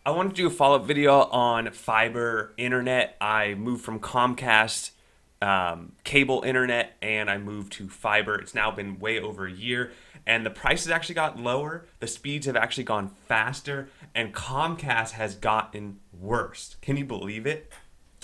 I wanted to do a follow-up video on fiber internet. I moved from Comcast cable internet and I moved to fiber. It's now been way over a year and the prices actually got lower. The speeds have actually gone faster and Comcast has gotten worse. Can you believe it?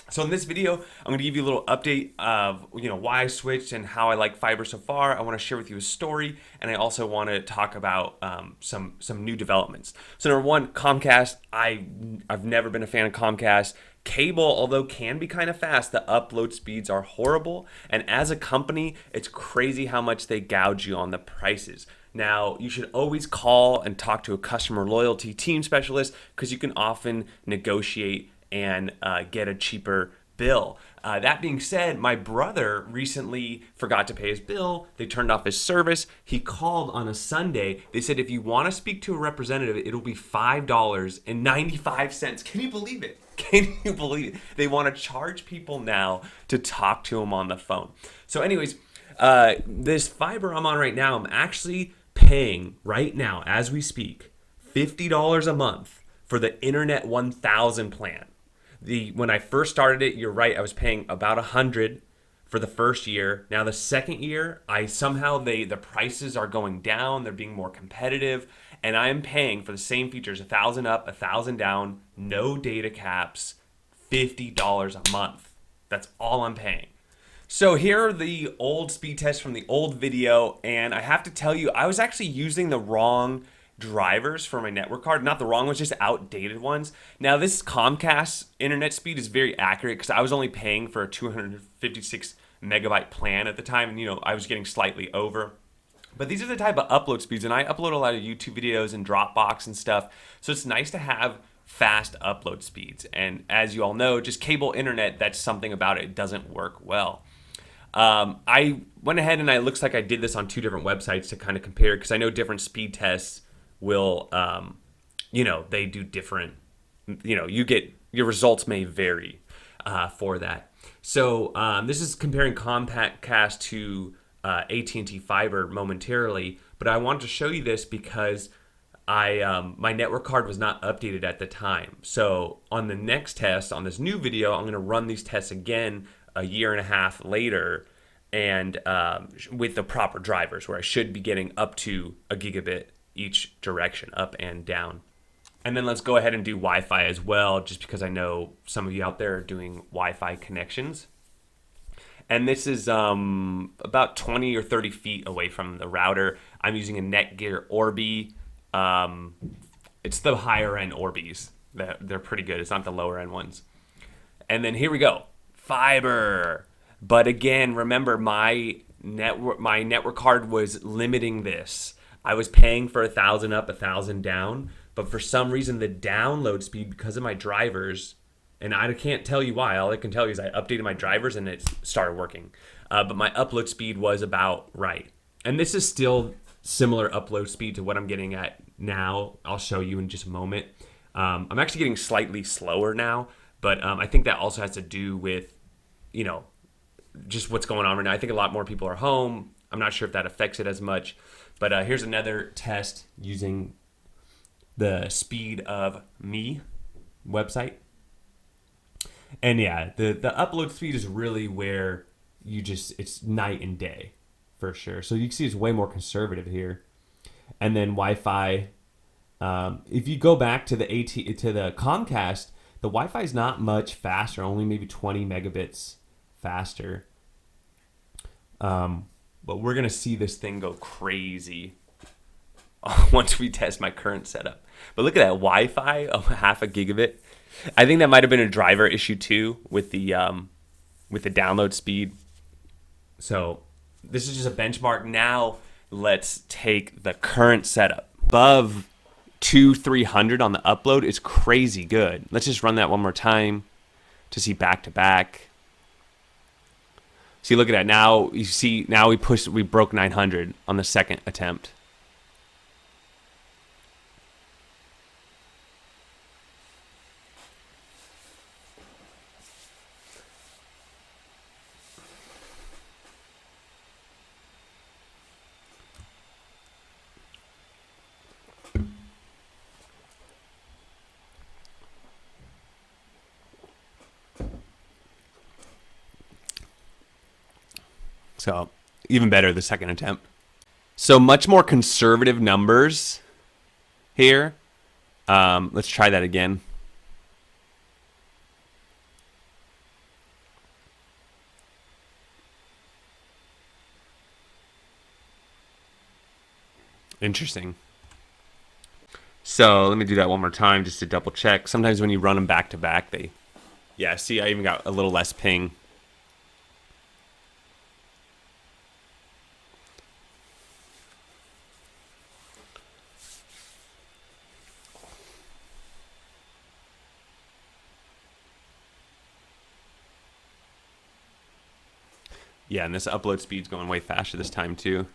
So in this video, I'm going to give you a little update of why I switched and how I like fiber so far. I want to share with you a story, and I also want to talk about some new developments. So number one, Comcast. I've never been a fan of Comcast. Cable, although can be kind of fast, the upload speeds are horrible. And as a company, it's crazy how much they gouge you on the prices. Now, you should always call and talk to a customer loyalty team specialist because you can often negotiate and get a cheaper bill. That being said, my brother recently forgot to pay his bill. They turned off his service. He called on a Sunday. They said if you want to speak to a representative, it'll be $5.95. Can you believe it? Can you believe it? They want to charge people now to talk to them on the phone. So anyways, this fiber I'm on right now, I'm actually paying right now as we speak $50 a month for the Internet 1000 plan. When I first started it, you're right, I was paying about $100 for the first year. Now the second year, the prices are going down, they're being more competitive, and I am paying for the same features, 1,000 up, 1,000 down, no data caps, $50 a month. That's all I'm paying. So here are the old speed tests from the old video, and I have to tell you, I was actually using the wrong drivers for my network card. Not the wrong ones, just outdated ones. Now this Comcast internet speed is very accurate because I was only paying for a 256 megabyte plan at the time, and I was getting slightly over. But these are the type of upload speeds, and I upload a lot of YouTube videos and Dropbox and stuff, so it's nice to have fast upload speeds. And as you all know, just cable internet, that's something about it doesn't work well. I went ahead and it looks like I did this on two different websites to kind of compare because I know different speed tests will, they do different, your results may vary for that. So this is comparing Comcast to AT&T fiber momentarily, but I wanted to show you this because my network card was not updated at the time. So on the next test, on this new video, I'm going to run these tests again a year and a half later and with the proper drivers where I should be getting up to a gigabit each direction, up and down. And then let's go ahead and do Wi-Fi as well, just because I know some of you out there are doing Wi-Fi connections. And this is about 20 or 30 feet away from the router. I'm using a Netgear Orbi. It's the higher end Orbis. They're pretty good. It's not the lower end ones. And then here we go. Fiber. But again, remember my network card was limiting this. I was paying for 1,000 up, 1,000 down, but for some reason the download speed, because of my drivers, and I can't tell you why, all I can tell you is I updated my drivers and it started working. But my upload speed was about right. And this is still similar upload speed to what I'm getting at now. I'll show you in just a moment. I'm actually getting slightly slower now, but I think that also has to do with, just what's going on right now. I think a lot more people are home. I'm not sure if that affects it as much. But here's another test using the Speed of Me website. And yeah, the upload speed is really where it's night and day for sure. So you can see it's way more conservative here. And then Wi-Fi, if you go back to the Comcast, the Wi-Fi is not much faster, only maybe 20 megabits faster. But we're going to see this thing go crazy once we test my current setup. But look at that Wi-Fi of half a gigabit. I think that might have been a driver issue too with the download speed. So this is just a benchmark. Now let's take the current setup. Above 300 on the upload is crazy good. Let's just run that one more time to see back to back. See, look at that. Now you see, we broke 900 on the second attempt. So even better the second attempt. So much more conservative numbers here. Let's try that again. Interesting. So let me do that one more time just to double check. Sometimes when you run them back to back, yeah, see, I even got a little less ping. Yeah, and this upload speed's going way faster this time too.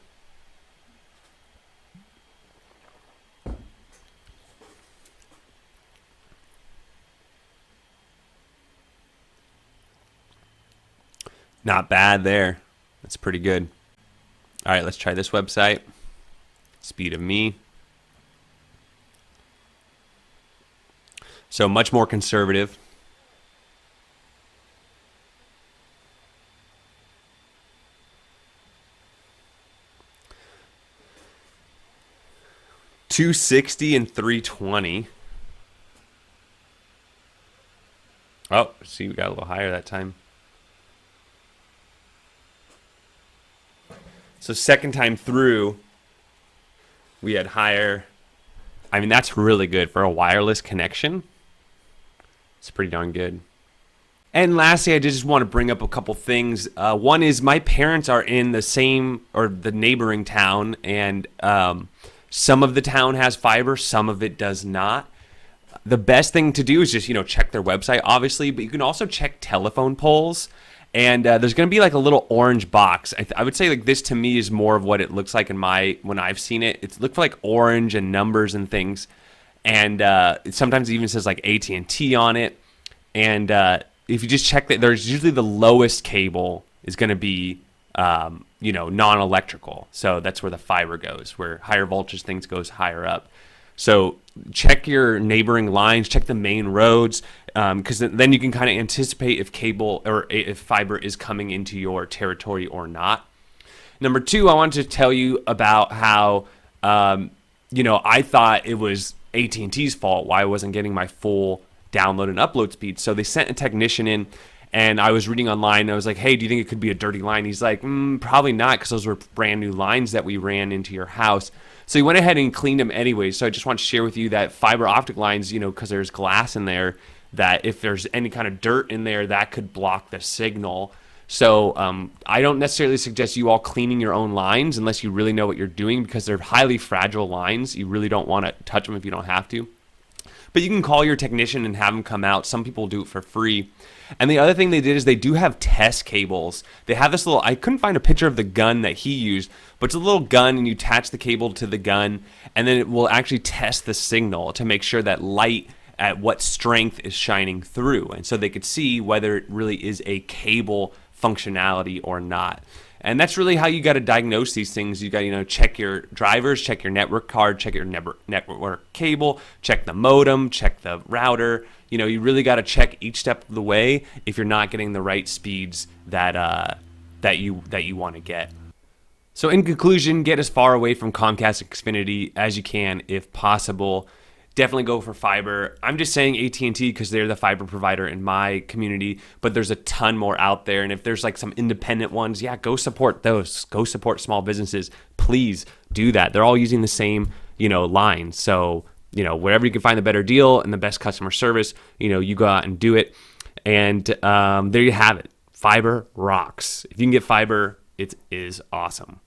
Not bad there. That's pretty good. All right, let's try this website. Speed of me. So much more conservative. $260 and $320. Oh, see, we got a little higher that time. So second time through, we had higher. I mean, that's really good for a wireless connection. It's pretty darn good. And lastly, I just want to bring up a couple things. One is my parents are in the same or the neighboring town, and some of the town has fiber, some of it does not. The best thing to do is just, check their website, obviously, but you can also check telephone poles. And there's going to be like a little orange box. I would say like this to me is more of what it looks like when I've seen it. It looks like orange and numbers and things. And sometimes it even says like AT&T on it. And if you just check that, there's usually the lowest cable is going to be, non-electrical. So that's where the fiber goes, where higher voltage things goes higher up. So check your neighboring lines, check the main roads, because then you can kind of anticipate if cable or if fiber is coming into your territory or not. Number two, I wanted to tell you about how, I thought it was AT&T's fault why I wasn't getting my full download and upload speed. So they sent a technician in, and I was reading online, and I was like, hey, do you think it could be a dirty line? He's like, probably not, because those were brand new lines that we ran into your house. So he went ahead and cleaned them anyway. So I just want to share with you that fiber optic lines, because there's glass in there, that if there's any kind of dirt in there, that could block the signal. So I don't necessarily suggest you all cleaning your own lines unless you really know what you're doing, because they're highly fragile lines. You really don't want to touch them if you don't have to. But you can call your technician and have them come out. Some people do it for free. And the other thing they did is they do have test cables. They have this little, I couldn't find a picture of the gun that he used, but it's a little gun, and you attach the cable to the gun, and then it will actually test the signal to make sure that light at what strength is shining through. And so they could see whether it really is a cable functionality or not. And that's really how you got to diagnose these things. You got to, check your drivers, check your network card, check your network cable, check the modem, check the router. You really got to check each step of the way if you're not getting the right speeds that you want to get. So in conclusion, get as far away from Comcast Xfinity as you can if possible. Definitely go for fiber. I'm just saying AT&T because they're the fiber provider in my community, but there's a ton more out there. And if there's like some independent ones, yeah, go support those. Go support small businesses. Please do that. They're all using the same, line. So, wherever you can find the better deal and the best customer service, you go out and do it. And there you have it. Fiber rocks. If you can get fiber, it is awesome.